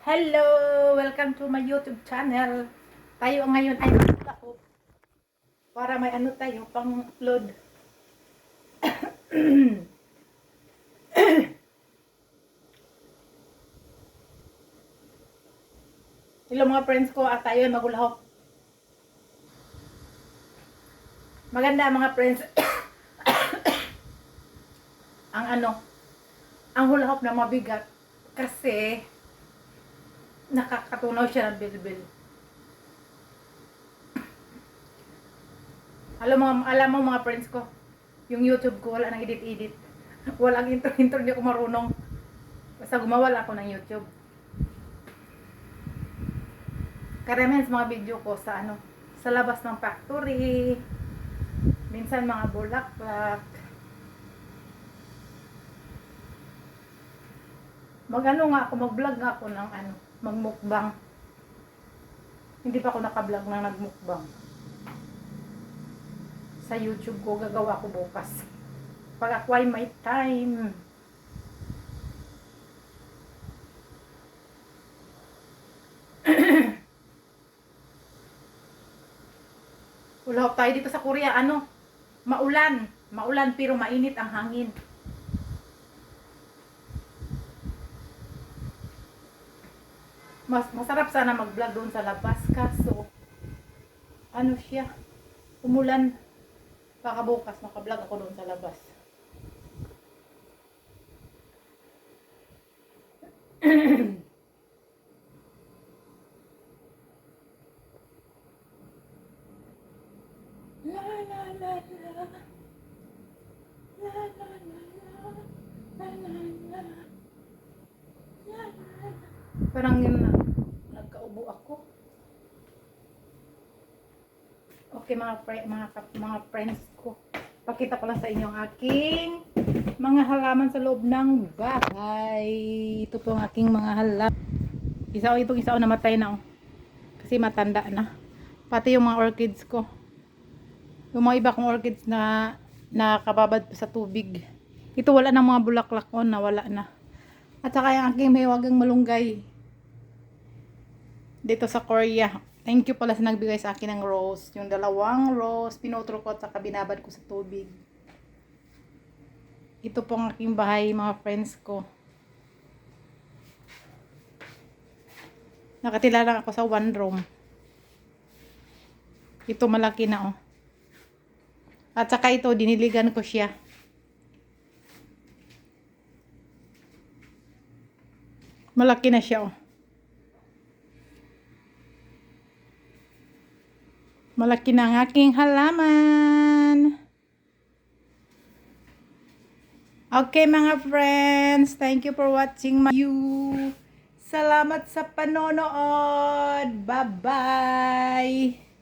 Hello! Welcome to my YouTube channel. Tayo ngayon ay mag-upload para may ano tayo pang upload. Hello mga friends ko, at tayo ay magulahok. Maganda mga friends. ang hulahok na mabigat kasi nakakatunaw siya ng bilbil. Alam mo mga friends ko, yung YouTube ko wala nang edit-edit. Walang intro-intro, hindi ako marunong. Basta gumawa lang ako ng YouTube. Karamihan sa mga video ko sa sa labas ng factory. Minsan mga bulaklak. Mag-vlog nga ako ng magmukbang. Hindi pa ako naka-vlog ng nagmukbang. Sa YouTube ko, gagawa ko bukas. Pag ako ay may time. Ulahok tayo dito sa Korea, maulan. Maulan pero mainit ang hangin. Masarap sana mag-vlog doon sa labas, kaso siya, umulan. Baka bukas maka-vlog ako doon sa labas. La la la la. La la la la. La la la. La la. Parang nagkaubo ako. Okay mga friends ko. Pakita ko lang sa inyo ang aking mga halaman sa loob ng bahay. Ito po ang aking mga halaman. Itong isa namatay na kasi matanda na. Pati yung mga orchids ko. Yung mga iba kong orchids na nakababad sa tubig. Ito wala na mga bulaklak ko, nawala na. At saka yung aking may wagang malunggay dito sa Korea. Thank you pala sa nagbigay sa akin ng rose. Yung 2 rose, pinutro ko at saka binabad ko sa tubig. Ito po ang aking bahay, mga friends ko. Nakatila lang ako sa 1 room. Ito malaki na At saka ito, diniligan ko siya. Malaki na siya Malaki na ang aking halaman. Okay mga friends, thank you for watching my video. Salamat sa panonood. Bye-bye.